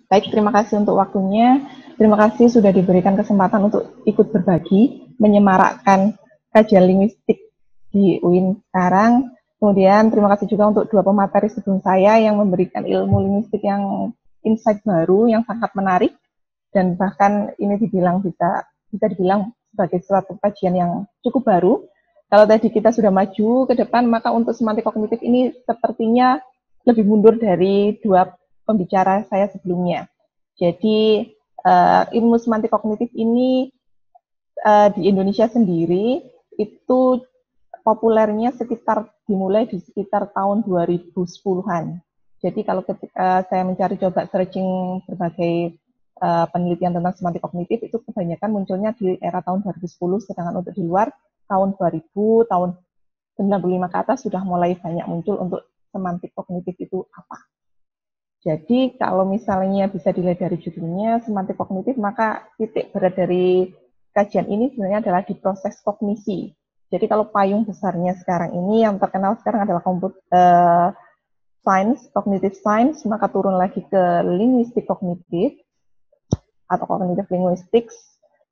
Baik, terima kasih untuk waktunya. Terima kasih sudah diberikan kesempatan untuk ikut berbagi, menyemarakkan kajian linguistik di UIN sekarang. Kemudian terima kasih juga untuk dua pemateri sebelum saya yang memberikan ilmu linguistik yang insight baru, yang sangat menarik, dan bahkan ini bisa dibilang sebagai suatu kajian yang cukup baru. Kalau tadi kita sudah maju ke depan, maka untuk semantik kognitif ini sepertinya lebih mundur dari dua pembicara saya sebelumnya. Jadi ilmu semantik kognitif ini di Indonesia sendiri itu populernya dimulai di sekitar tahun 2010-an. Jadi kalau saya mencari coba searching berbagai penelitian tentang semantik kognitif itu kebanyakan munculnya di era tahun 2010, sedangkan untuk di luar tahun 2000, tahun 95 ke atas sudah mulai banyak muncul untuk semantik kognitif itu apa. Jadi kalau misalnya bisa dilihat dari judulnya semantik kognitif, maka titik berat dari kajian ini sebenarnya adalah di proses kognisi. Jadi kalau payung besarnya sekarang ini yang terkenal sekarang adalah science, cognitive science, maka turun lagi ke linguistik kognitif atau cognitive linguistics.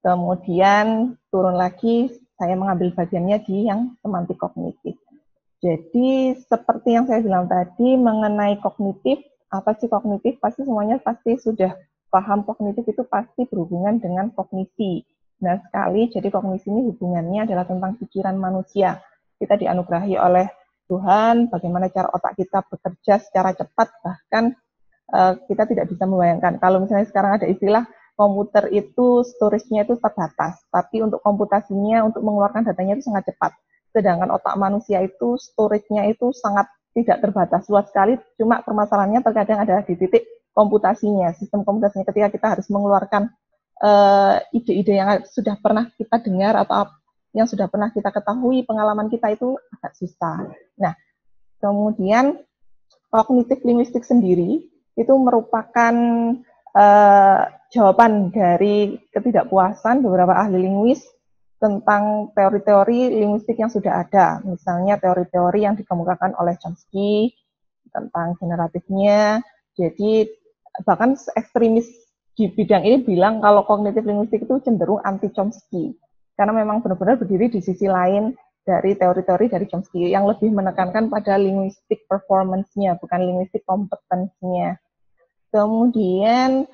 Kemudian turun lagi saya mengambil bagiannya di yang semantik kognitif. Jadi seperti yang saya bilang tadi mengenai kognitif, apa sih kognitif? Pasti semuanya pasti sudah paham kognitif itu pasti berhubungan dengan kognisi. Nah sekali, jadi kognisi ini hubungannya adalah tentang pikiran manusia. Kita dianugerahi oleh Tuhan, bagaimana cara otak kita bekerja secara cepat, bahkan kita tidak bisa membayangkan. Kalau misalnya sekarang ada istilah komputer itu storage-nya itu terbatas, tapi untuk komputasinya, untuk mengeluarkan datanya itu sangat cepat. Sedangkan otak manusia itu storage-nya itu sangat tidak terbatas, luas sekali, cuma permasalahannya terkadang adalah di titik komputasinya, sistem komputasinya ketika kita harus mengeluarkan ide-ide yang sudah pernah kita dengar atau yang sudah pernah kita ketahui, pengalaman kita itu agak susah. Nah, kemudian kognitif linguistik sendiri itu merupakan jawaban dari ketidakpuasan beberapa ahli linguis tentang teori-teori linguistik yang sudah ada. Misalnya teori-teori yang dikemukakan oleh Chomsky tentang generatifnya. Jadi bahkan ekstremis di bidang ini bilang kalau kognitif linguistik itu cenderung anti Chomsky. Karena memang benar-benar berdiri di sisi lain dari teori-teori dari Chomsky yang lebih menekankan pada linguistik performance-nya, bukan linguistik competence-nya. Kemudian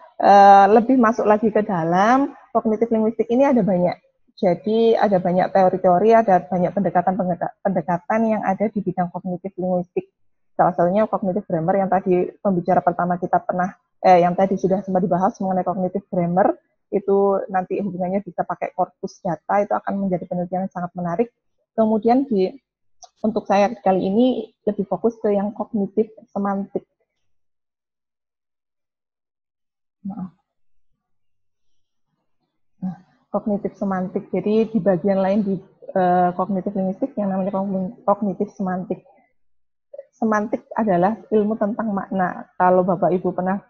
lebih masuk lagi ke dalam kognitif linguistik ini ada banyak. Jadi ada banyak teori-teori, ada banyak pendekatan yang ada di bidang kognitif linguistik. Salah satunya kognitif grammar yang tadi pembicara pertama kita yang tadi sudah sempat dibahas mengenai kognitif grammar, itu nanti hubungannya bisa pakai korpus data, itu akan menjadi penelitian yang sangat menarik. Kemudian untuk saya kali ini lebih fokus ke yang kognitif semantik. Maaf. Nah, kognitif semantik. Jadi di bagian lain di kognitif linguistik yang namanya kognitif semantik. Semantik adalah ilmu tentang makna. Kalau Bapak Ibu pernah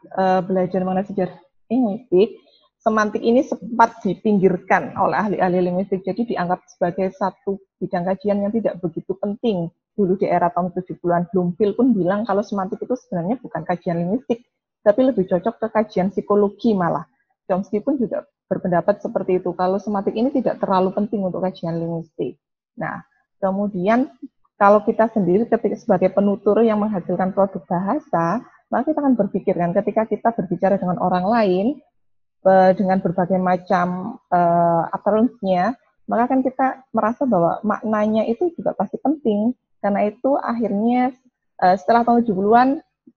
belajar mengenai sejarah linguistik, semantik ini sempat dipinggirkan oleh ahli-ahli linguistik. Jadi dianggap sebagai satu bidang kajian yang tidak begitu penting. Dulu di era tahun 70-an, Bloomfield pun bilang kalau semantik itu sebenarnya bukan kajian linguistik, tapi lebih cocok ke kajian psikologi malah. Chomsky pun juga berpendapat seperti itu. Kalau semantik ini tidak terlalu penting untuk kajian linguistik. Nah, kemudian kalau kita sendiri ketika sebagai penutur yang menghasilkan produk bahasa, maka kita akan berpikir kan ketika kita berbicara dengan orang lain dengan berbagai macam utterance-nya, maka kan kita merasa bahwa maknanya itu juga pasti penting. Karena itu akhirnya setelah tahun 70-an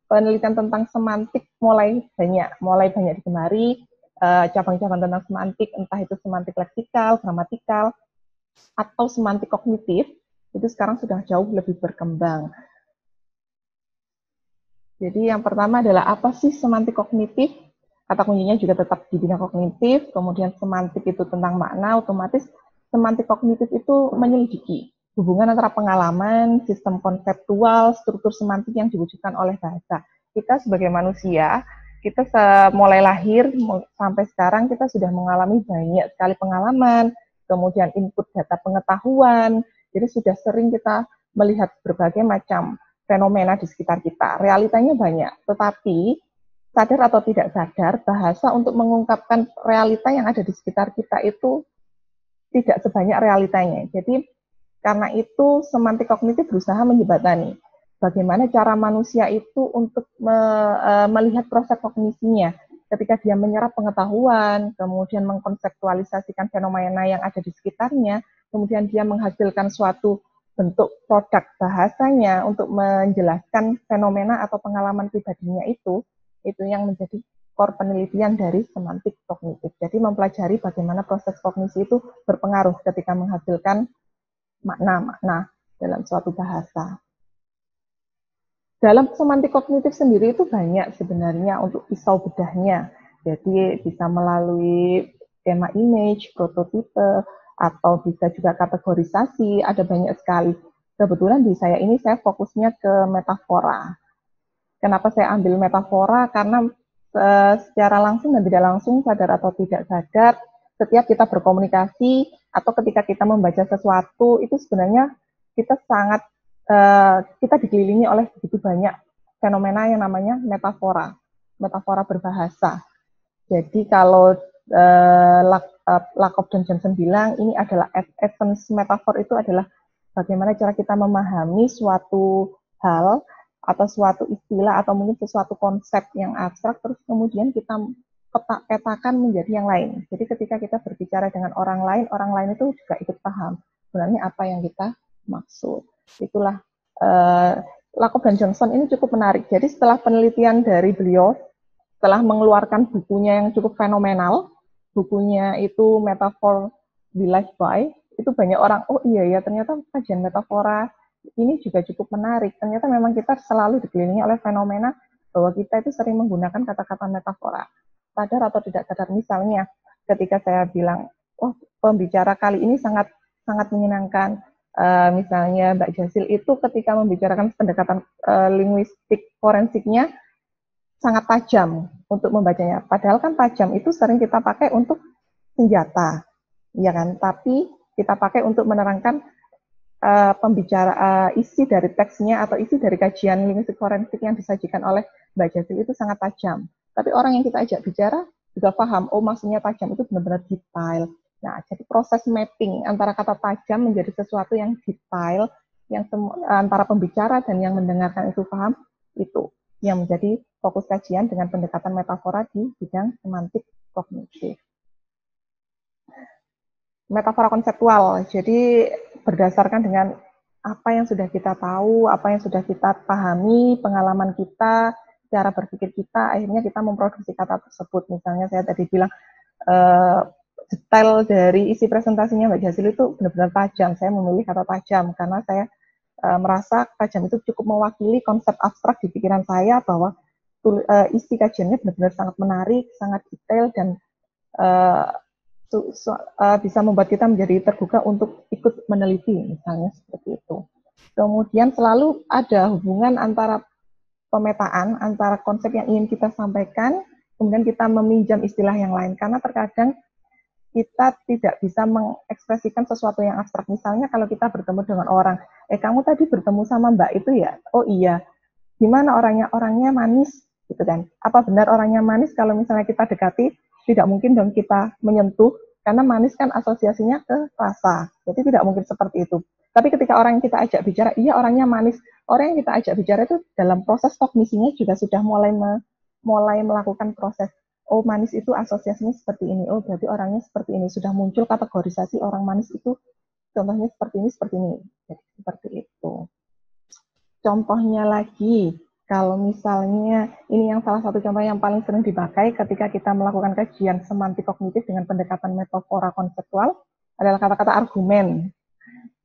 penelitian tentang semantik mulai banyak digemari, cabang-cabang tentang semantik, entah itu semantik leksikal, gramatikal, atau semantik kognitif, itu sekarang sudah jauh lebih berkembang. Jadi yang pertama adalah apa sih semantik kognitif? Kata kuncinya juga tetap di bidang kognitif, kemudian semantik itu tentang makna, otomatis semantik kognitif itu menyelidiki hubungan antara pengalaman, sistem konseptual, struktur semantik yang diwujudkan oleh bahasa. Kita sebagai manusia, kita mulai lahir sampai sekarang kita sudah mengalami banyak sekali pengalaman, kemudian input data pengetahuan, jadi sudah sering kita melihat berbagai macam fenomena di sekitar kita. Realitanya banyak, tetapi sadar atau tidak sadar, bahasa untuk mengungkapkan realita yang ada di sekitar kita itu tidak sebanyak realitanya. Jadi karena itu semantik kognitif berusaha menjembatani bagaimana cara manusia itu untuk melihat proses kognisinya ketika dia menyerap pengetahuan, kemudian mengkonseptualisasikan fenomena yang ada di sekitarnya, kemudian dia menghasilkan suatu bentuk produk bahasanya untuk menjelaskan fenomena atau pengalaman pribadinya itu yang menjadi core penelitian dari semantik kognitif. Jadi mempelajari bagaimana proses kognisi itu berpengaruh ketika menghasilkan makna-makna dalam suatu bahasa. Dalam semantik kognitif sendiri itu banyak sebenarnya untuk pisau bedahnya. Jadi bisa melalui skema image, prototipe, atau bisa juga kategorisasi, ada banyak sekali. Kebetulan di saya ini saya fokusnya ke metafora. Kenapa saya ambil metafora? Karena secara langsung dan tidak langsung, sadar atau tidak sadar, setiap kita berkomunikasi atau ketika kita membaca sesuatu, itu sebenarnya kita sangat kita dikelilingi oleh begitu banyak fenomena yang namanya metafora, metafora berbahasa. Jadi kalau Lakoff dan Johnson bilang ini adalah essence metafor itu adalah bagaimana cara kita memahami suatu hal atau suatu istilah atau mungkin sesuatu konsep yang abstrak terus kemudian kita petakan menjadi yang lain. Jadi ketika kita berbicara dengan orang lain itu juga ikut paham sebenarnya apa yang kita maksud. Itulah Lakoff dan Johnson ini cukup menarik. Jadi setelah penelitian dari beliau, setelah mengeluarkan bukunya yang cukup fenomenal, bukunya itu Metaphor We Live By, itu banyak orang, oh iya ya ternyata kajian metafora ini juga cukup menarik. Ternyata memang kita selalu dikelilingi oleh fenomena bahwa kita itu sering menggunakan kata-kata metafora. Sadar atau tidak sadar, misalnya ketika saya bilang, oh pembicara kali ini sangat menyenangkan, misalnya Mbak Jasil itu ketika membicarakan pendekatan linguistik forensiknya sangat tajam untuk membacanya. Padahal kan tajam itu sering kita pakai untuk senjata, ya kan? Tapi kita pakai untuk menerangkan isi dari teksnya atau isi dari kajian linguistik forensik yang disajikan oleh Mbak Jasil itu sangat tajam. Tapi orang yang kita ajak bicara juga paham, oh maksudnya tajam itu benar-benar detail. Nah, jadi proses mapping antara kata tajam menjadi sesuatu yang detail, yang antara pembicara dan yang mendengarkan itu paham, itu yang menjadi fokus kajian dengan pendekatan metafora di bidang semantik kognitif. Metafora konseptual, jadi berdasarkan dengan apa yang sudah kita tahu, apa yang sudah kita pahami, pengalaman kita, cara berpikir kita, akhirnya kita memproduksi kata tersebut. Misalnya saya tadi bilang, detail dari isi presentasinya Mbak Jasil itu benar-benar tajam. Saya memilih kata tajam karena saya merasa tajam itu cukup mewakili konsep abstrak di pikiran saya bahwa isi kajiannya benar-benar sangat menarik, sangat detail, dan bisa membuat kita menjadi terbuka untuk ikut meneliti, misalnya seperti itu. Kemudian selalu ada hubungan antara pemetaan, antara konsep yang ingin kita sampaikan, kemudian kita meminjam istilah yang lain, karena terkadang kita tidak bisa mengekspresikan sesuatu yang abstrak. Misalnya kalau kita bertemu dengan orang, kamu tadi bertemu sama Mbak itu ya? Oh iya, gimana orangnya? Orangnya manis, gitu kan? Apa benar orangnya manis? Kalau misalnya kita dekati, tidak mungkin dong kita menyentuh, karena manis kan asosiasinya ke rasa. Jadi tidak mungkin seperti itu. Tapi ketika orang yang kita ajak bicara, iya orangnya manis. Orang yang kita ajak bicara itu dalam proses kognisinya juga sudah mulai melakukan proses. Oh manis itu asosiasinya seperti ini. Oh berarti orangnya seperti ini. Sudah muncul kategorisasi orang manis itu contohnya seperti ini, seperti ini. Jadi seperti itu. Contohnya lagi, kalau misalnya ini yang salah satu contoh yang paling sering dipakai ketika kita melakukan kajian semantik kognitif dengan pendekatan metafora konseptual adalah kata-kata argumen.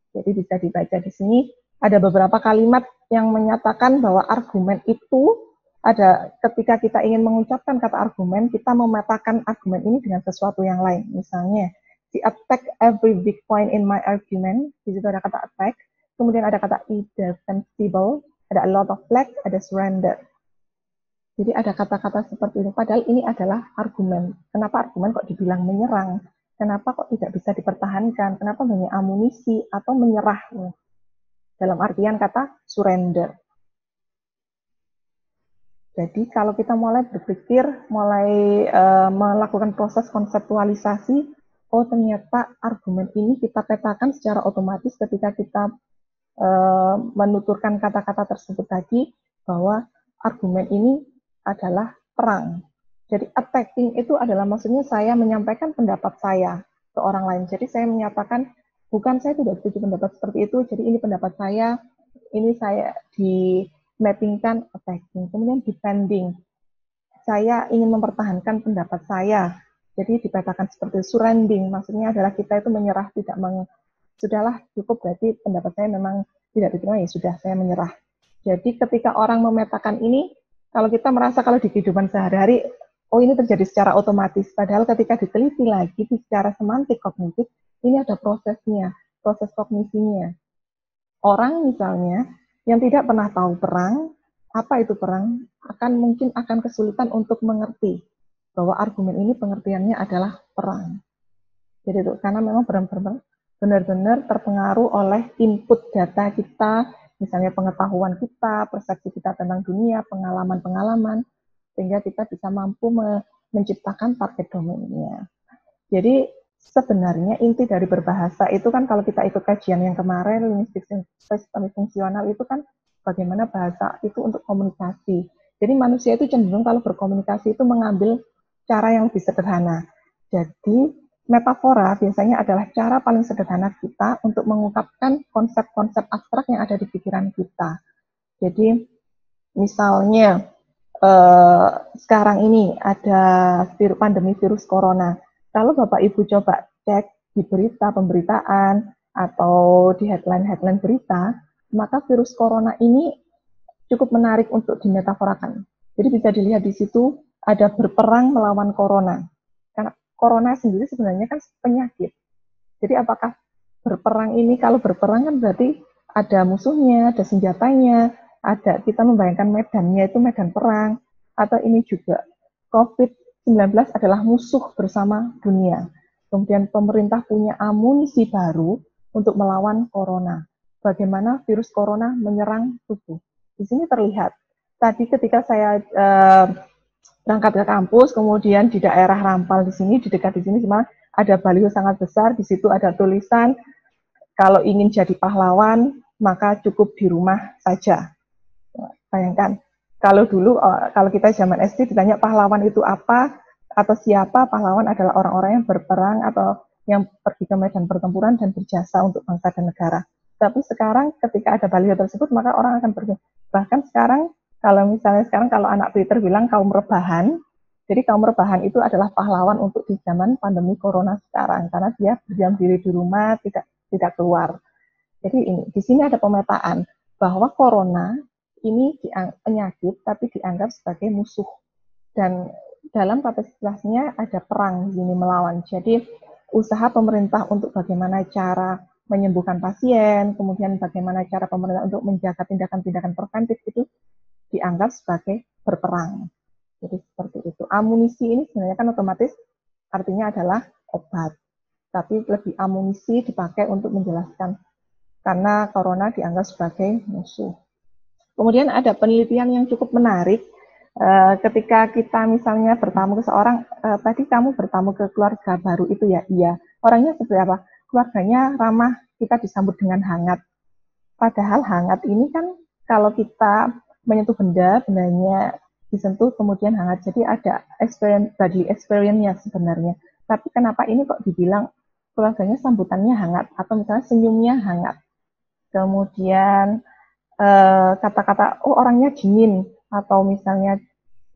Jadi bisa dibaca di sini ada beberapa kalimat yang menyatakan bahwa argumen itu ada ketika kita ingin mengucapkan kata argumen, kita memetakan argumen ini dengan sesuatu yang lain. Misalnya, the attack every weak point in my argument, di situ ada kata attack, kemudian ada kata indefensible, ada a lot of flag, ada surrender. Jadi ada kata-kata seperti ini, padahal ini adalah argumen. Kenapa argumen kok dibilang menyerang? Kenapa kok tidak bisa dipertahankan? Kenapa banyak amunisi atau menyerah? Dalam artian kata surrender. Jadi kalau kita mulai berpikir, mulai melakukan proses konseptualisasi, oh ternyata argumen ini kita petakan secara otomatis ketika kita menuturkan kata-kata tersebut tadi, bahwa argumen ini adalah perang. Jadi attacking itu adalah maksudnya saya menyampaikan pendapat saya ke orang lain. Jadi saya menyatakan, bukan saya tidak setuju pendapat seperti itu, jadi ini pendapat saya, ini saya di mappingkan attacking. Kemudian defending, saya ingin mempertahankan pendapat saya. Jadi dipetakan seperti surrendering, maksudnya adalah kita itu menyerah, tidak sudahlah cukup, berarti pendapat saya memang tidak diterima, ya sudah saya menyerah. Jadi ketika orang memetakan ini, kalau kita merasa kalau di kehidupan sehari-hari, oh ini terjadi secara otomatis, padahal ketika diteliti lagi secara semantik kognitif, ini ada prosesnya, proses kognisinya. Orang misalnya yang tidak pernah tahu perang, apa itu perang, mungkin akan kesulitan untuk mengerti bahwa argumen ini pengertiannya adalah perang. Jadi itu karena memang benar-benar terpengaruh oleh input data kita, misalnya pengetahuan kita, persepsi kita tentang dunia, pengalaman-pengalaman, sehingga kita bisa mampu menciptakan target domainnya. Jadi sebenarnya inti dari berbahasa itu kan, kalau kita ikut kajian yang kemarin, linguistik sistem fungsional, itu kan bagaimana bahasa itu untuk komunikasi. Jadi manusia itu cenderung kalau berkomunikasi itu mengambil cara yang lebih sederhana. Jadi metafora biasanya adalah cara paling sederhana kita untuk mengungkapkan konsep-konsep abstrak yang ada di pikiran kita. Jadi misalnya sekarang ini ada pandemi virus corona. Kalau Bapak Ibu coba cek di berita pemberitaan atau di headline-headline berita, maka virus corona ini cukup menarik untuk dimetaforakan. Jadi bisa dilihat di situ ada berperang melawan corona. Karena corona sendiri sebenarnya kan penyakit. Jadi apakah berperang ini, kalau berperang kan berarti ada musuhnya, ada senjatanya, ada, kita membayangkan medannya itu medan perang, atau ini juga COVID-19 adalah musuh bersama dunia. Kemudian pemerintah punya amunisi baru untuk melawan corona. Bagaimana virus corona menyerang tubuh. Di sini terlihat, tadi ketika saya berangkat ke kampus, kemudian di daerah Rampal di sini, di dekat di sini, ada baliho sangat besar, di situ ada tulisan, kalau ingin jadi pahlawan, maka cukup di rumah saja. Bayangkan, kalau dulu, kalau kita zaman SD ditanya pahlawan itu apa, atau siapa, pahlawan adalah orang-orang yang berperang atau yang pergi ke medan pertempuran dan berjasa untuk bangsa dan negara. Tapi sekarang ketika ada baliho tersebut, maka orang akan berpikir. Bahkan sekarang, kalau misalnya sekarang kalau anak Twitter bilang kaum rebahan, jadi kaum rebahan itu adalah pahlawan untuk di zaman pandemi corona sekarang, karena dia berdiam diri di rumah, tidak keluar. Jadi ini, di sini ada pemetaan bahwa corona ini penyakit, tapi dianggap sebagai musuh. Dan dalam kapasitasnya ada perang ini melawan. Jadi usaha pemerintah untuk bagaimana cara menyembuhkan pasien, kemudian bagaimana cara pemerintah untuk menjaga tindakan-tindakan preventif itu dianggap sebagai berperang. Jadi seperti itu. Amunisi ini sebenarnya kan otomatis artinya adalah obat, tapi lebih amunisi dipakai untuk menjelaskan karena corona dianggap sebagai musuh. Kemudian ada penelitian yang cukup menarik ketika kita misalnya bertamu ke seorang, tadi kamu bertamu ke keluarga baru itu ya, iya. Orangnya seperti apa? Keluarganya ramah, kita disambut dengan hangat. Padahal hangat ini kan kalau kita menyentuh bendanya disentuh kemudian hangat. Jadi ada body experience-nya sebenarnya. Tapi kenapa ini kok dibilang keluarganya sambutannya hangat atau misalnya senyumnya hangat. Kemudian kata-kata oh orangnya dingin atau misalnya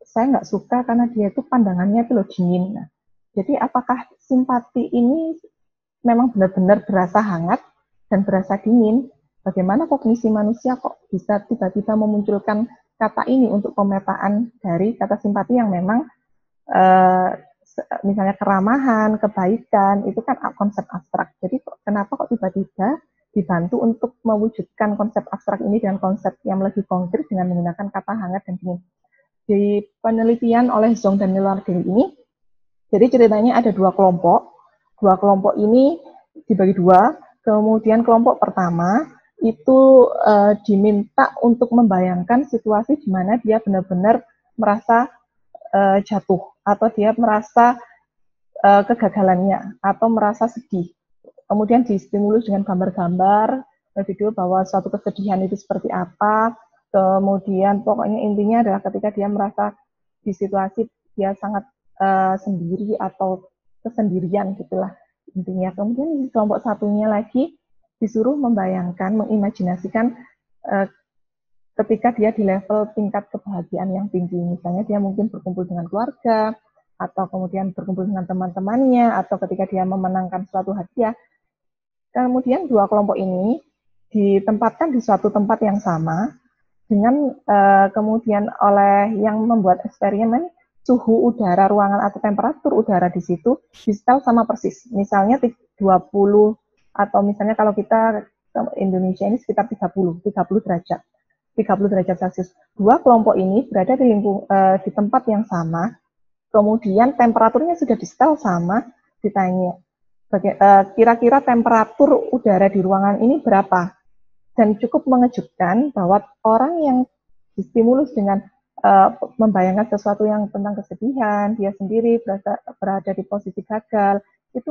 saya nggak suka karena dia itu pandangannya itu loh dingin. Nah, jadi apakah simpati ini memang benar-benar berasa hangat dan berasa dingin? Bagaimana kognisi manusia kok bisa tiba-tiba memunculkan kata ini untuk pemetaan dari kata simpati yang memang misalnya keramahan, kebaikan, itu kan konsep abstrak. Jadi kenapa kok tiba-tiba dibantu untuk mewujudkan konsep abstrak ini dengan konsep yang lebih konkret dengan menggunakan kata hangat dan dingin. Di penelitian oleh Zhong dan Nilarding ini, jadi ceritanya ada dua kelompok. Dua kelompok ini dibagi dua. Kemudian kelompok pertama itu diminta untuk membayangkan situasi di mana dia benar-benar merasa jatuh, atau dia merasa kegagalannya, atau merasa sedih. Kemudian distimulus dengan gambar-gambar, video bahwa suatu kesedihan itu seperti apa, kemudian pokoknya intinya adalah ketika dia merasa di situasi dia sangat sendiri atau kesendirian gitulah intinya. Kemudian di kelompok satunya lagi disuruh membayangkan, mengimajinasikan ketika dia di level tingkat kebahagiaan yang tinggi. Misalnya dia mungkin berkumpul dengan keluarga, atau kemudian berkumpul dengan teman-temannya, atau ketika dia memenangkan suatu hadiah. Kemudian dua kelompok ini ditempatkan di suatu tempat yang sama, dengan kemudian oleh yang membuat eksperimen, suhu udara ruangan atau temperatur udara di situ disetel sama persis. Misalnya 20, atau misalnya kalau kita Indonesia ini sekitar 30 derajat. 30 derajat Celcius. Dua kelompok ini berada di tempat yang sama, kemudian temperaturnya sudah disetel sama, ditanya, kira-kira temperatur udara di ruangan ini berapa? Dan cukup mengejutkan bahwa orang yang distimulus dengan membayangkan sesuatu yang tentang kesedihan, dia sendiri berada di posisi gagal, itu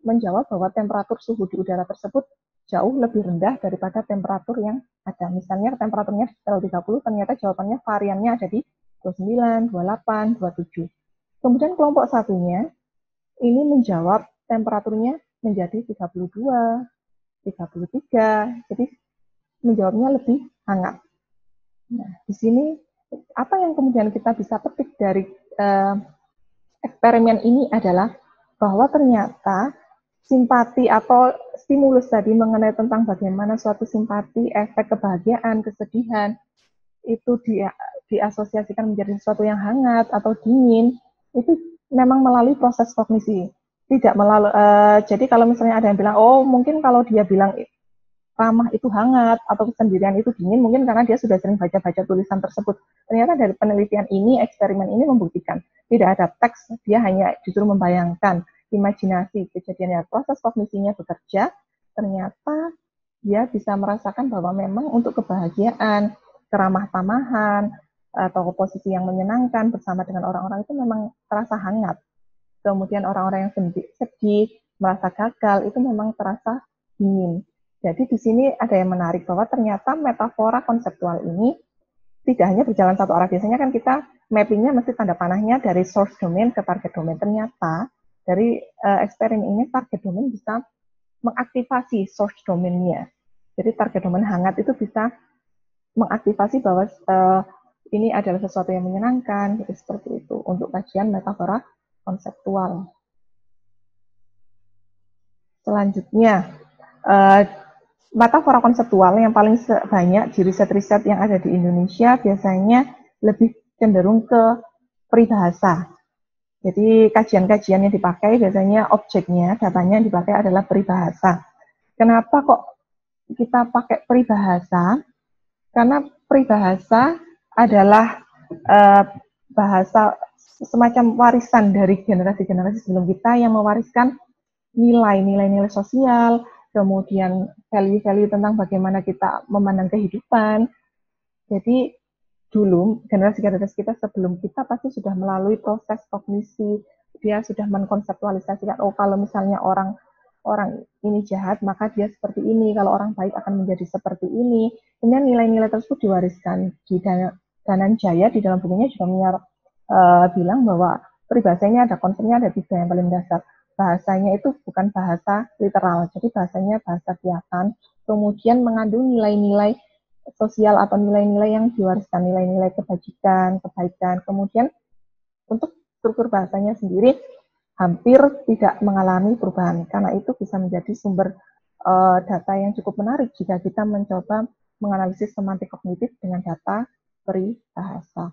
menjawab bahwa temperatur suhu di udara tersebut jauh lebih rendah daripada temperatur yang ada. Misalnya temperaturnya di 30, ternyata jawabannya variannya ada di 29, 28, 27. Kemudian kelompok satunya ini menjawab temperaturnya menjadi 32, 33. Jadi menjawabnya lebih hangat. Nah, di sini apa yang kemudian kita bisa petik dari eksperimen ini adalah bahwa ternyata simpati atau stimulus tadi mengenai tentang bagaimana suatu simpati, efek kebahagiaan, kesedihan, itu diasosiasikan menjadi sesuatu yang hangat atau dingin, itu memang melalui proses kognisi. Tidak melalui, jadi kalau misalnya ada yang bilang, oh mungkin kalau dia bilang ramah itu hangat atau kesendirian itu dingin, mungkin karena dia sudah sering baca-baca tulisan tersebut. Ternyata dari penelitian ini, eksperimen ini membuktikan tidak ada teks, dia hanya justru membayangkan imajinasi kejadiannya, proses kognisinya bekerja, ternyata dia bisa merasakan bahwa memang untuk kebahagiaan, keramah tamahan, atau posisi yang menyenangkan bersama dengan orang-orang itu memang terasa hangat. Kemudian orang-orang yang sedih, merasa gagal, itu memang terasa dingin. Jadi di sini ada yang menarik bahwa ternyata metafora konseptual ini tidak hanya berjalan satu arah. Biasanya kan kita mappingnya mesti tanda panahnya dari source domain ke target domain. Ternyata dari eksperimen ini target domain bisa mengaktifasi source domainnya. Jadi target domain hangat itu bisa mengaktifasi bahwa ini adalah sesuatu yang menyenangkan, jadi seperti itu untuk kajian metafora konseptual. Selanjutnya, metafora konseptual yang paling banyak di riset-riset yang ada di Indonesia biasanya lebih cenderung ke peribahasa. Jadi kajian-kajian yang dipakai biasanya objeknya, datanya yang dipakai adalah peribahasa. Kenapa kok kita pakai peribahasa? Karena peribahasa adalah bahasa semacam warisan dari generasi-generasi sebelum kita yang mewariskan nilai-nilai sosial, kemudian value-value tentang bagaimana kita memandang kehidupan. Jadi dulu generasi-generasi kita sebelum kita pasti sudah melalui proses kognisi, dia sudah mengkonseptualisasikan, oh kalau misalnya orang ini jahat, maka dia seperti ini, kalau orang baik akan menjadi seperti ini. Kemudian nilai-nilai tersebut diwariskan. Di Dananjaya di dalam bukunya juga bilang bahwa peribahasanya ada konsepnya, ada 3 yang paling dasar. Bahasanya itu bukan bahasa literal, jadi bahasanya bahasa kiasan, kemudian mengandung nilai-nilai sosial atau nilai-nilai yang diwariskan, nilai-nilai kebajikan, kebaikan. Kemudian untuk struktur bahasanya sendiri hampir tidak mengalami perubahan, karena itu bisa menjadi sumber data yang cukup menarik jika kita mencoba menganalisis semantik kognitif dengan data peribahasa.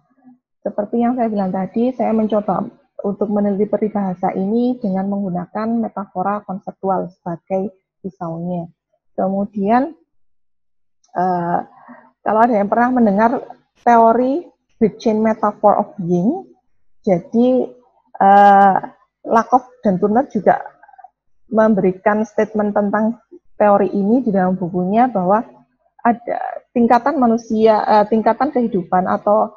Seperti yang saya bilang tadi, saya mencoba untuk meneliti peribahasa ini dengan menggunakan metafora konseptual sebagai pisaunya. Kemudian, kalau ada yang pernah mendengar teori Big Chain Metaphor of Being, jadi Lakoff dan Turner juga memberikan statement tentang teori ini di dalam bukunya bahwa ada tingkatan manusia, tingkatan kehidupan atau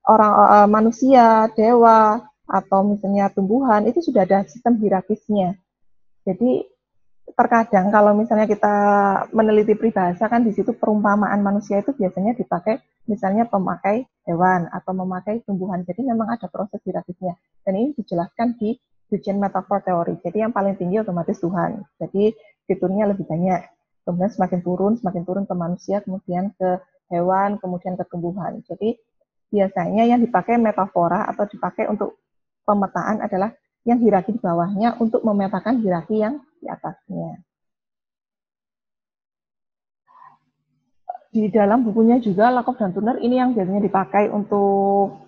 orang manusia, dewa, atau misalnya tumbuhan, itu sudah ada sistem hierarkisnya. Jadi terkadang kalau misalnya kita meneliti peribahasa kan di situ perumpamaan manusia itu biasanya dipakai misalnya pemakai hewan atau memakai tumbuhan. Jadi memang ada proses hierarkisnya. Dan ini dijelaskan di Eugen Metaphor Theory. Jadi yang paling tinggi otomatis Tuhan. Jadi fiturnya lebih banyak. Kemudian semakin turun ke manusia, kemudian ke hewan, kemudian ke tumbuhan. Jadi biasanya yang dipakai metafora atau dipakai untuk pemetaan adalah yang hierarki di bawahnya untuk memetakan hierarki yang di atasnya. Di dalam bukunya juga Lakoff dan Turner ini yang biasanya dipakai untuk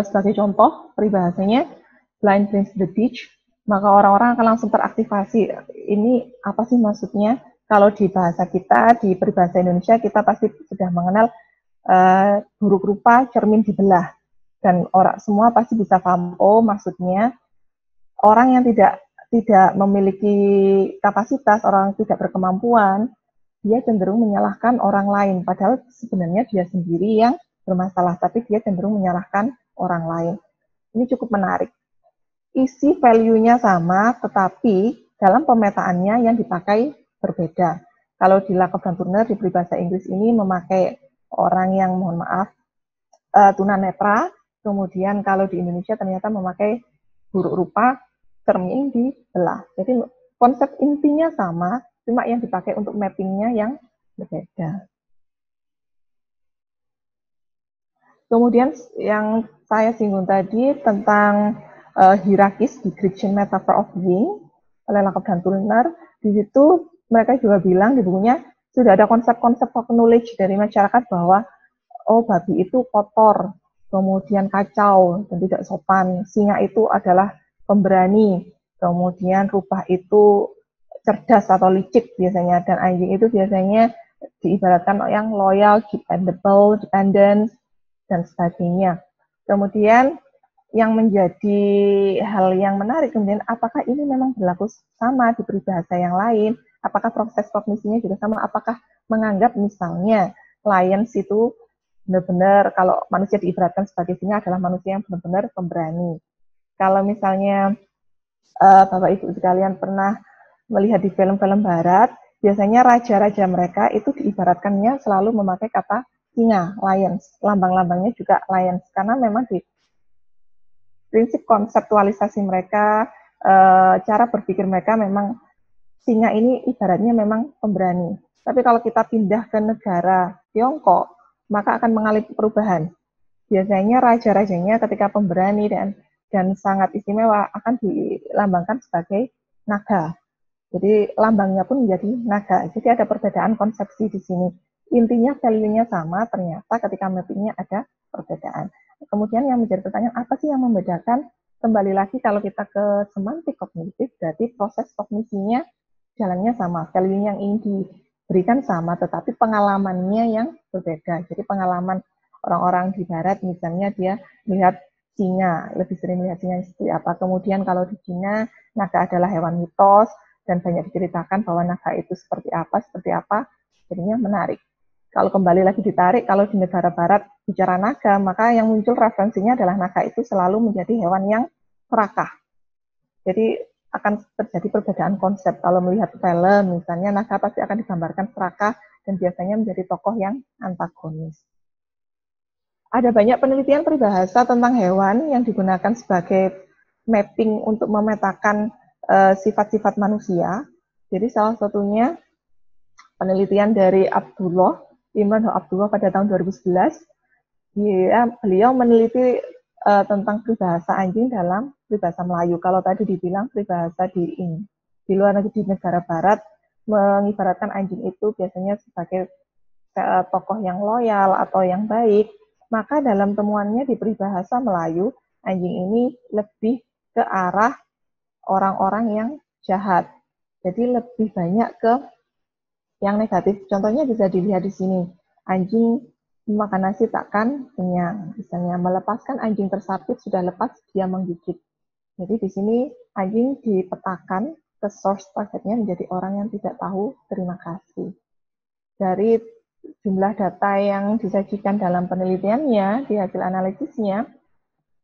sebagai contoh peribahasanya blind brings the ditch, maka orang-orang akan langsung teraktivasi. Ini apa sih maksudnya? Kalau di bahasa kita, di peribahasa Indonesia, kita pasti sudah mengenal buruk rupa cermin dibelah. Dan orang semua pasti bisa paham, oh maksudnya orang yang tidak memiliki kapasitas, orang yang tidak berkemampuan, dia cenderung menyalahkan orang lain. Padahal sebenarnya dia sendiri yang bermasalah, tapi dia cenderung menyalahkan orang lain. Ini cukup menarik. Isi value-nya sama, tetapi dalam pemetaannya yang dipakai berbeda. Kalau di Lakoff dan Turner di peribahasa Inggris ini memakai orang yang mohon maaf tunanetra, kemudian kalau di Indonesia ternyata memakai buruk rupa cermin dibelah. Jadi konsep intinya sama, cuma yang dipakai untuk mappingnya yang berbeda. Kemudian yang saya singgung tadi tentang hierarkis di Christian Metaphor of Being oleh Lakoff dan Turner, di situ mereka juga bilang di bukunya sudah ada konsep-konsep knowledge dari masyarakat bahwa oh babi itu kotor, kemudian kacau dan tidak sopan, singa itu adalah pemberani, kemudian rubah itu cerdas atau licik biasanya, dan anjing itu biasanya diibaratkan yang loyal, dependable, dependent, dan sebagainya. Kemudian yang menjadi hal yang menarik kemudian apakah ini memang berlaku sama di peribahasa yang lain? Apakah proses kognisinya juga sama? Apakah menganggap misalnya lions itu benar-benar kalau manusia diibaratkan sebagai singa adalah manusia yang benar-benar pemberani. Kalau misalnya Bapak Ibu sekalian pernah melihat di film-film barat, biasanya raja-raja mereka itu diibaratkannya selalu memakai kata singa, lions. Lambang-lambangnya juga lions karena memang di prinsip konseptualisasi mereka, cara berpikir mereka memang singa ini ibaratnya memang pemberani. Tapi kalau kita pindah ke negara Tiongkok, maka akan mengalami perubahan. Biasanya raja-rajanya ketika pemberani dan sangat istimewa akan dilambangkan sebagai naga. Jadi lambangnya pun menjadi naga. Jadi ada perbedaan konsepsi di sini. Intinya value-nya sama, ternyata ketika mapping-nya ada perbedaan. Kemudian yang menjadi pertanyaan, apa sih yang membedakan? Kembali lagi kalau kita ke semantik kognitif, berarti proses kognisinya jalannya sama, value yang ingin diberikan sama, tetapi pengalamannya yang berbeda. Jadi pengalaman orang-orang di barat, misalnya dia melihat singa, lebih sering melihat singa seperti apa. Kemudian kalau di Cina, naga adalah hewan mitos, dan banyak diceritakan bahwa naga itu seperti apa, jadinya menarik. Kalau kembali lagi ditarik, kalau di negara barat bicara naga, maka yang muncul referensinya adalah naga itu selalu menjadi hewan yang serakah. Jadi akan terjadi perbedaan konsep. Kalau melihat film, misalnya naga pasti akan digambarkan serakah dan biasanya menjadi tokoh yang antagonis. Ada banyak penelitian peribahasa tentang hewan yang digunakan sebagai mapping untuk memetakan sifat-sifat manusia. Jadi salah satunya penelitian dari Imran Abdullah pada tahun 2011, beliau meneliti tentang peribahasa anjing dalam peribahasa Melayu. Kalau tadi dibilang peribahasa di luar negeri, di negara barat, mengibaratkan anjing itu biasanya sebagai tokoh yang loyal atau yang baik, maka dalam temuannya di peribahasa Melayu, anjing ini lebih ke arah orang-orang yang jahat. Jadi lebih banyak ke yang negatif. Contohnya bisa dilihat di sini. Anjing makan nasi takkan kenyang. Misalnya melepaskan anjing tersapit sudah lepas dia menggigit. Jadi di sini anjing dipetakan ke source targetnya menjadi orang yang tidak tahu terima kasih. Dari jumlah data yang disajikan dalam penelitiannya, di hasil analisisnya,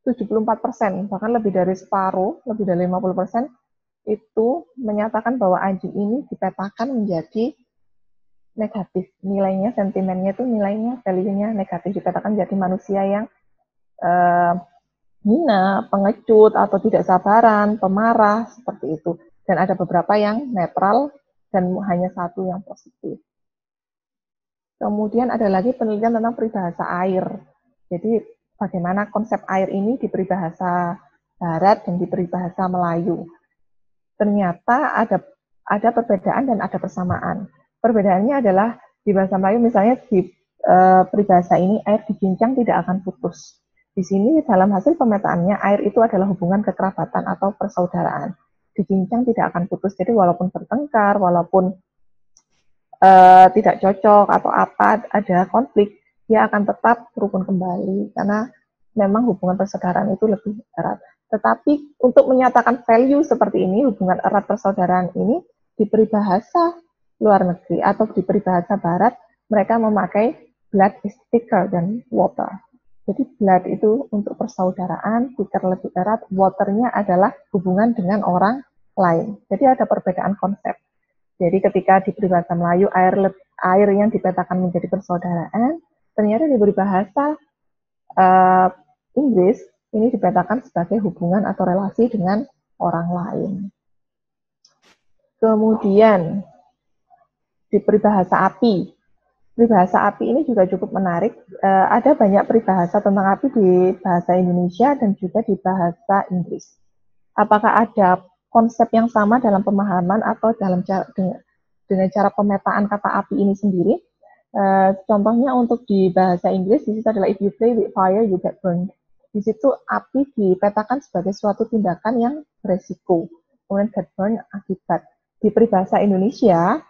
74%, bahkan lebih dari separuh, lebih dari 50%, itu menyatakan bahwa anjing ini dipetakan menjadi negatif. Nilainya, sentimennya itu nilainya, value-nya negatif, dipetakan menjadi manusia yang hina, pengecut, atau tidak sabaran, pemarah, seperti itu. Dan ada beberapa yang netral, dan hanya satu yang positif. Kemudian ada lagi penelitian tentang peribahasa air. Jadi bagaimana konsep air ini di peribahasa Barat dan di peribahasa Melayu. Ternyata ada perbedaan dan ada persamaan. Perbedaannya adalah di bahasa Melayu misalnya di peribahasa ini air digincang tidak akan putus. Di sini dalam hasil pemetaannya air itu adalah hubungan kekerabatan atau persaudaraan. Digincang tidak akan putus. Jadi walaupun bertengkar, walaupun tidak cocok atau apa, ada konflik, dia akan tetap rukun kembali karena memang hubungan persaudaraan itu lebih erat. Tetapi untuk menyatakan value seperti ini, hubungan erat persaudaraan ini di peribahasa luar negeri atau di peribahasa barat, mereka memakai blood is thicker than water. Jadi blood itu untuk persaudaraan, thicker lebih erat, waternya adalah hubungan dengan orang lain. Jadi ada perbedaan konsep. Jadi ketika di peribahasa Melayu air yang dipetakan menjadi persaudaraan, ternyata di peribahasa Inggris ini dipetakan sebagai hubungan atau relasi dengan orang lain. Kemudian di peribahasa api. Peribahasa api ini juga cukup menarik. Ada banyak peribahasa tentang api di bahasa Indonesia dan juga di bahasa Inggris. Apakah ada konsep yang sama dalam pemahaman atau dalam dengan cara pemetaan kata api ini sendiri? Contohnya untuk di bahasa Inggris, di situ adalah if you play with fire, you get burned. Di situ api dipetakan sebagai suatu tindakan yang beresiko. Kemudian get burned akibat. Di peribahasa Indonesia,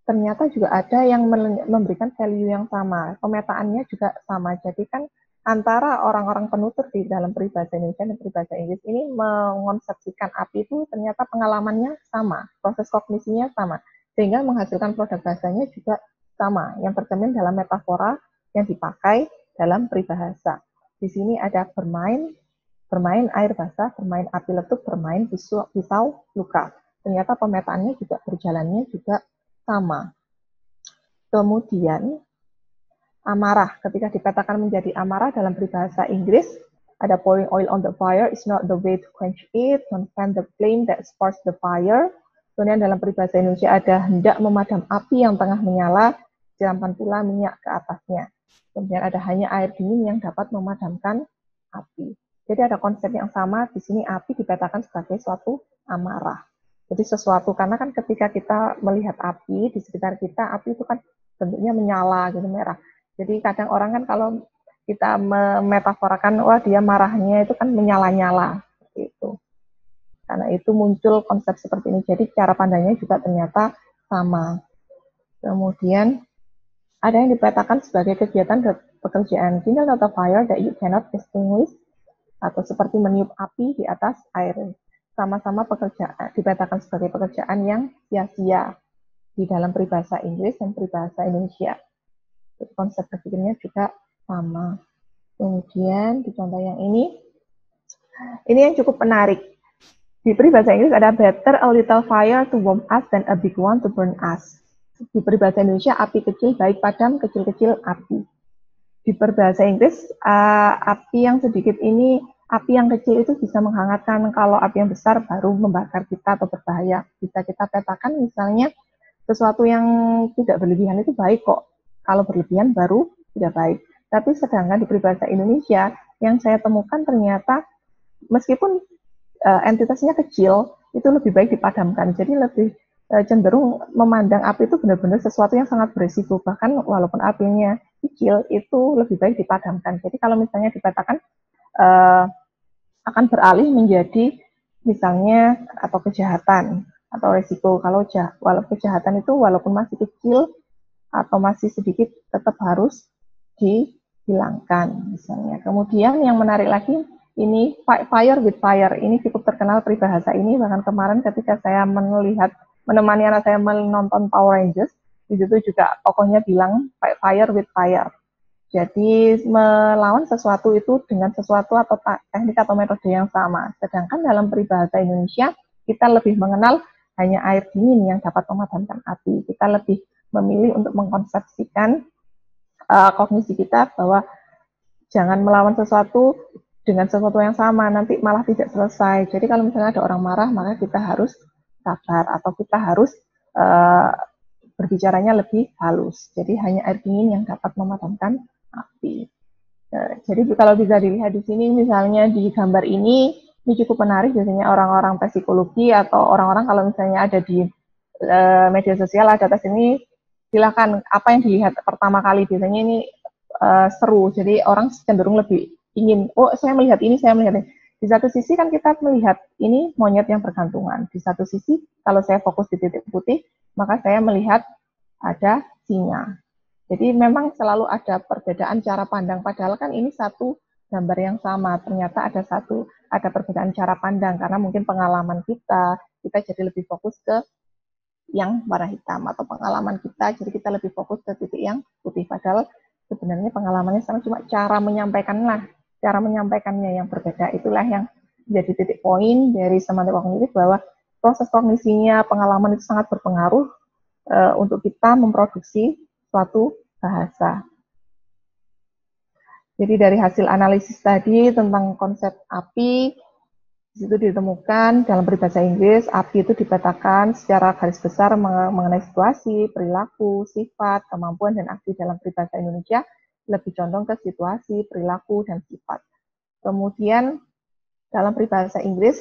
ternyata juga ada yang memberikan value yang sama. Pemetaannya juga sama. Jadi kan antara orang-orang penutur di dalam peribahasa Indonesia dan peribahasa Inggris ini mengonsepsikan api itu ternyata pengalamannya sama, proses kognisinya sama, sehingga menghasilkan produk bahasanya juga sama, yang tercermin dalam metafora yang dipakai dalam peribahasa. Di sini ada bermain air basah, bermain api letup, bermain pisau luka. Ternyata pemetaannya juga berjalannya juga sama. Kemudian amarah, ketika dipetakan menjadi amarah dalam peribahasa Inggris, ada pouring oil on the fire is not the way to quench it, don't fan the flame that sparks the fire. Kemudian dalam peribahasa Indonesia ada hendak memadam api yang tengah menyala, siramkan pula minyak ke atasnya. Kemudian ada hanya air dingin yang dapat memadamkan api. Jadi ada konsep yang sama, di sini api dipetakan sebagai suatu amarah. Jadi sesuatu, karena kan ketika kita melihat api di sekitar kita, api itu kan bentuknya menyala gitu, merah. Jadi kadang orang kan kalau kita memetaforakan, wah dia marahnya itu kan menyala-nyala, seperti itu. Karena itu muncul konsep seperti ini. Jadi cara pandangnya juga ternyata sama. Kemudian ada yang dipetakan sebagai kegiatan pekerjaan kindle atau fire that you cannot extinguish, atau seperti meniup api di atas air. Sama-sama pekerjaan dipetakan sebagai pekerjaan yang sia-sia di dalam peribahasa Inggris dan peribahasa Indonesia. Konsep berpikirnya juga sama. Kemudian di contoh yang ini yang cukup menarik. Di peribahasa Inggris ada better a little fire to warm us than a big one to burn us. Di peribahasa Indonesia api kecil baik padam, kecil-kecil api. Di peribahasa Inggris api yang sedikit ini, api yang kecil itu bisa menghangatkan, kalau api yang besar baru membakar kita atau berbahaya. Bisa kita petakan misalnya sesuatu yang tidak berlebihan itu baik kok. Kalau berlebihan baru tidak baik. Tapi sedangkan di peribahasa Indonesia yang saya temukan ternyata meskipun entitasnya kecil, itu lebih baik dipadamkan. Jadi lebih cenderung memandang api itu benar-benar sesuatu yang sangat berisiko. Bahkan walaupun apinya kecil, itu lebih baik dipadamkan. Jadi kalau misalnya dipetakan akan beralih menjadi misalnya atau kejahatan atau risiko. Kalau kejahatan itu walaupun masih kecil atau masih sedikit tetap harus dihilangkan misalnya. Kemudian yang menarik lagi ini fire with fire, ini cukup terkenal peribahasa ini, bahkan kemarin ketika saya menemani anak saya menonton Power Rangers, Di situ juga tokohnya bilang fight fire with fire. Jadi melawan sesuatu itu dengan sesuatu atau teknik atau metode yang sama. Sedangkan dalam peribahasa Indonesia, kita lebih mengenal hanya air dingin yang dapat memadamkan api. Kita lebih memilih untuk mengkonsepsikan kognisi kita bahwa jangan melawan sesuatu dengan sesuatu yang sama, nanti malah tidak selesai. Jadi kalau misalnya ada orang marah, maka kita harus sabar atau kita harus berbicaranya lebih halus. Jadi hanya air dingin yang dapat memadamkan api. Jadi kalau bisa dilihat di sini, misalnya di gambar ini cukup menarik. Biasanya orang-orang psikologi atau orang-orang kalau misalnya ada di media sosial ada tes ini, silakan apa yang dilihat pertama kali. Biasanya ini seru. Jadi orang cenderung lebih ingin, oh saya melihat ini, saya melihat ini. Di satu sisi kan kita melihat ini monyet yang bergantungan. Di satu sisi kalau saya fokus di titik putih, maka saya melihat ada singa. Jadi memang selalu ada perbedaan cara pandang, padahal kan ini satu gambar yang sama. Ternyata ada perbedaan cara pandang karena mungkin pengalaman kita jadi lebih fokus ke yang warna hitam, atau pengalaman kita jadi kita lebih fokus ke titik yang putih. Padahal sebenarnya pengalamannya sama, cuma cara menyampaikannya yang berbeda. Itulah yang menjadi titik poin dari semantik kognitif, bahwa proses kognisinya pengalaman itu sangat berpengaruh untuk kita memproduksi suatu bahasa. Jadi dari hasil analisis tadi tentang konsep api, di situ ditemukan dalam peribahasa Inggris, api itu dipetakan secara garis besar mengenai situasi, perilaku, sifat, kemampuan, dan aksi. Dalam peribahasa Indonesia lebih condong ke situasi, perilaku, dan sifat. Kemudian dalam peribahasa Inggris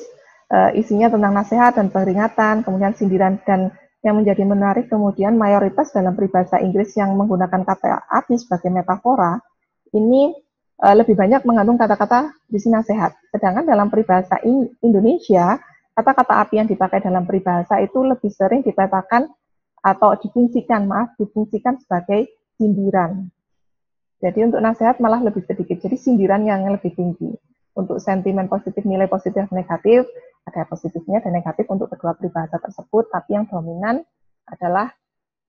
isinya tentang nasihat dan peringatan, kemudian sindiran, dan yang menjadi menarik kemudian mayoritas dalam peribahasa Inggris yang menggunakan kata api sebagai metafora ini lebih banyak mengandung kata-kata berisi nasihat. Sedangkan dalam peribahasa Indonesia, kata-kata api yang dipakai dalam peribahasa itu lebih sering dipetakan atau difungsikan sebagai sindiran. Jadi untuk nasihat malah lebih sedikit, jadi sindiran yang lebih tinggi. Untuk sentimen positif, nilai positif, negatif, ada positifnya dan negatif untuk kedua peribahasa tersebut, tapi yang dominan adalah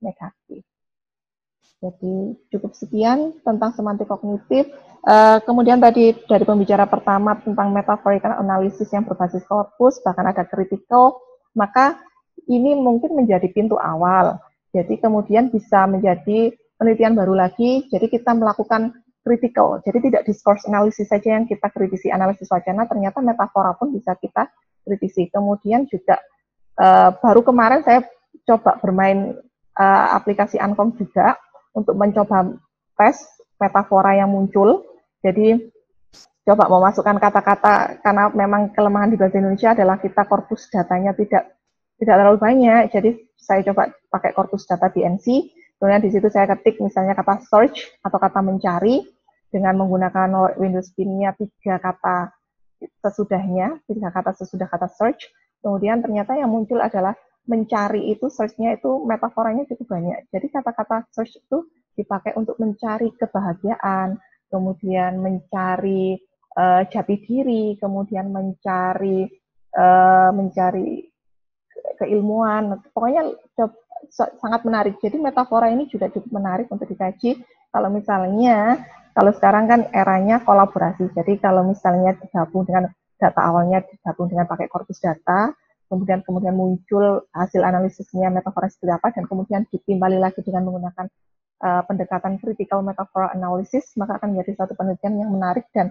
negatif. Jadi cukup sekian tentang semantik kognitif. Kemudian tadi dari pembicara pertama tentang metaphorical analysis yang berbasis korpus, bahkan ada critical, maka ini mungkin menjadi pintu awal. Jadi kemudian bisa menjadi penelitian baru lagi, jadi kita melakukan critical. Jadi tidak discourse analysis saja yang kita kritisi, analisis wacana, ternyata metafora pun bisa kita kritisi. Kemudian juga baru kemarin saya coba bermain aplikasi Uncom juga, untuk mencoba tes metafora yang muncul. Jadi coba memasukkan kata-kata, karena memang kelemahan di bahasa Indonesia adalah kita korpus datanya tidak terlalu banyak. Jadi saya coba pakai korpus data BNC, kemudian di situ saya ketik misalnya kata search atau kata mencari dengan menggunakan Windows PIN-nya 3 kata sesudahnya, 3 kata sesudah kata search. Kemudian ternyata yang muncul adalah mencari itu, search-nya itu metaforanya cukup banyak. Jadi kata-kata search itu dipakai untuk mencari kebahagiaan, kemudian mencari jati diri, kemudian mencari keilmuan. Pokoknya sangat menarik. Jadi metafora ini juga cukup menarik untuk dikaji. Kalau misalnya, kalau sekarang kan eranya kolaborasi. Jadi kalau misalnya digabung dengan data awalnya, digabung dengan pakai korpus data, kemudian muncul hasil analisisnya metafora seperti apa, dan kemudian ditimbali lagi dengan menggunakan pendekatan critical metaphor analysis, maka akan menjadi satu penelitian yang menarik, dan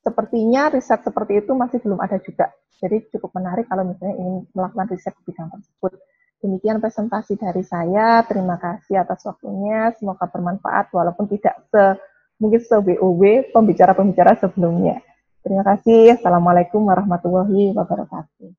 sepertinya riset seperti itu masih belum ada juga. Jadi cukup menarik kalau misalnya ingin melakukan riset di bidang tersebut. Demikian presentasi dari saya, terima kasih atas waktunya, semoga bermanfaat walaupun tidak mungkin se-WOW pembicara-pembicara sebelumnya. Terima kasih, Assalamualaikum warahmatullahi wabarakatuh.